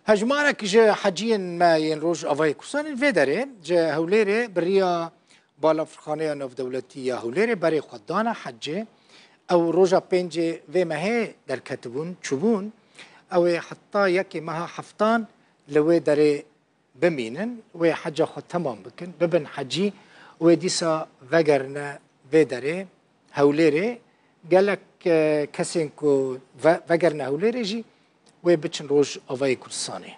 هجمارك جا حجين ما ينروج أفاي كرسان الفيدري جا هوليري بريا بالا فرخانية نوف دولتية هوليري بري خدانا حجي أو روجا بينجي في ماهي در كتبون تشوبون أو حتى يكي مها حفتان لوي داري بمينن وي حجة خد تمام بكن ببن حجي وديسا فجرنا فيدري هوليري قالك كسينكو فجرنا هوليري جي وبتشن روج أفاي كرساني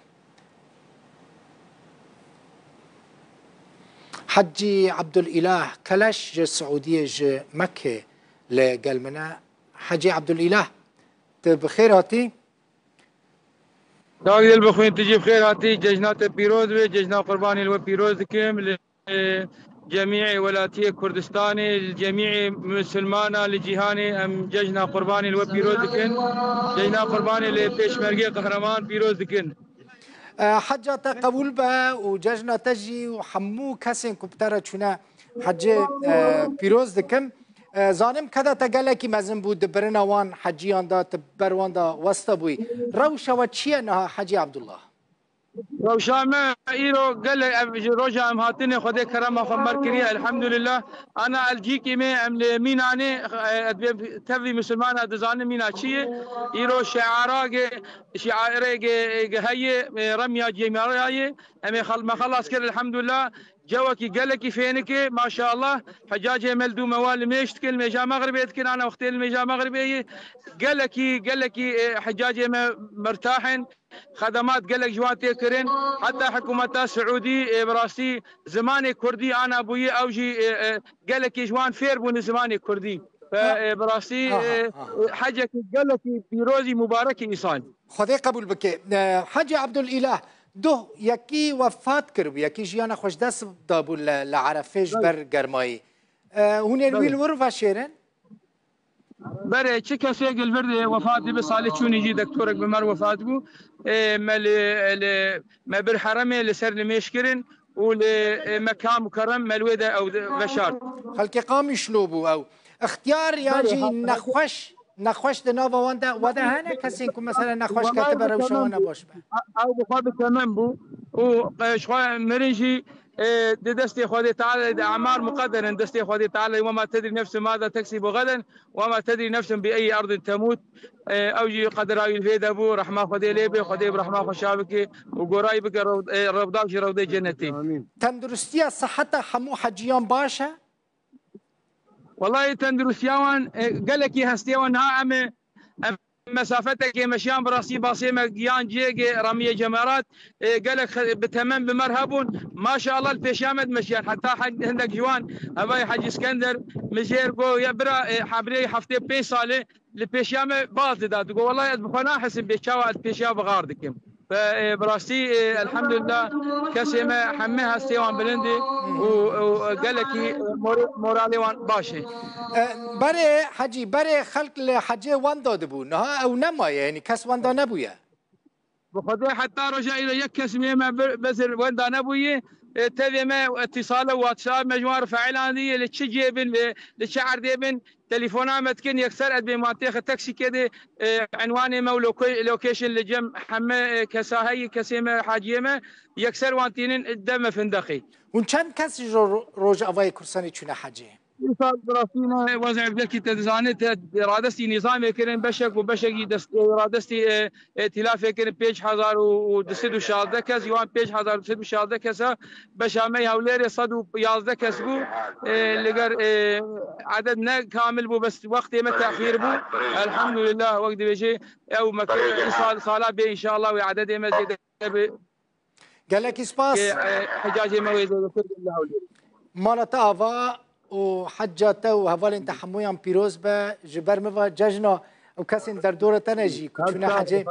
حجي عبد الإله كلاش جا السعودية جا مكة لقلمنا حجي عبد الإله بخير هاتي داغ دل بخوين تجي بخير هاتي ججنات بيروز ججنا قرباني الو بيروز كم لجميع ولاتية كردستاني لجميع مسلمانا لجيهاني ام ججنا قرباني الو بيروز كن ججنا قرباني لبيشمرقي قهرمان بيروز كن حجة قبول با وججنا تجي وحمو كسين كبترة شنا حجة بيروز دكم زانم كذا تقالكي مازن بود برنا وان حجيان دا تبروان دا وستبوي روشة وشيا نها حجي عبد الله روشامه ايرو قال روجا ام هاتني خدي كرم خمر كريا الحمد لله انا الجيكي مي ام ميناني تبي مسلمان ادزان مينا شي ايرو شعائر هي رميا جيماراي ام خلص كده الحمد لله جوكي قالكي فينك ما شاء الله حجاجي ملدو موال ميشتكل الميجا مغربي يتكن انا وقت الميجا مغربي قالكي حجاجي مرتاحين خدمات قالك جواتي كرين حتى حكومة سعودي براسي زماني كردي انا ابوي اوجي قالك جوان فير بون زماني كردي فبراسي حاجه قالك بيروزي مبارك انسان خدي قبول بك حاجي عبد الاله ده يكي وفات كرب يكي جيانا خوش دست دابو لعرفش بر گرمایی هون الویل ورفا شيرن بري چه کسی الورد وفات به سال چون يجي دكتورك بمر وفات بو ما بالحرمه لسر نمشكرن ولمكان مكرم ملوده او بشار خلق قام شلوبو او اختيار ياجي نخوش دنابا ودا هنا كسينكم مثلا نخوش كاتب روشوانا باش او بخاب تمام بو وشخوا مرنجي دستي خدي تعالى اعمار مقدرا دستي خدي تعالى وما تدري نفس ماذا تكسب غدا وما تدري نفس باي ارض تموت اوجي قدر الفيد ابو رحمه خدي ليبي خدي برحمه خشابك وقرايبك ربضاك روضي جنتي تندرستي صحتها حمو حجيان باشا والله تندرستيوان قال لك هستيوان ها مسافتك مشيان براسي باصيمه جيان جيجي رميه جمرات قال لك بتمام بمرهبون ما شاء الله البيشامد مشيان حتى عندك جوان ابي حج اسكندر مجير جو يبرا حبري حفتي بي صالح البيشامه باطل داد والله بخنا حسب بيشاو البيشا بغاردكم فبراسي الحمد لله كسمه حمها استيوان بلندي وقال لك مورالي وان باشي بري حجي بري خلق الحجي وان داد بو نها او نما يعني كس وان دا نبويا بخدي حتى رجع الى يكس ما بزر وان دا نبويه تبي ما اتصال واتساب مجموعه فعلانيه لتشجيبن لشعر ديبن تليفونات متكن يكسر ادبي مانتيخ تاكسي كده عنواني مو لوكيشن لجم حما كساهي كسيمه حاجيمه يكسر وانتين الدم فندقي وان كان كاس روج افاي كرساني تشنا حاجي مثال براسينا وزع بلكي تزانت ارادتي نظام كرين بشك وبشكي ارادتي ائتلاف كرين بيج 1000 ودسد شالده كز يوان بيج 1000 ودسد شالده كسا بشامي هوليري صدو يازده كسبو لقر عددنا كامل بو بس وقت ما تاخير بو الحمد لله وقت بيجي او صالات بي ان شاء الله وعدد ما زيد قال لك سباس حجاجي مويزه مالتا افا وحجته وهفال انت حمويا بيروز با جبر مفا ججنا او كاسين در دورة تنجي كتشونا حجي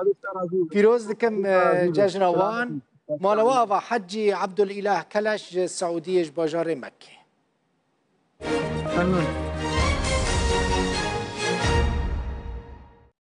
بيروز دكم ججنا وان مالوا حجي عبد الاله كلاش السعودية باجار مكة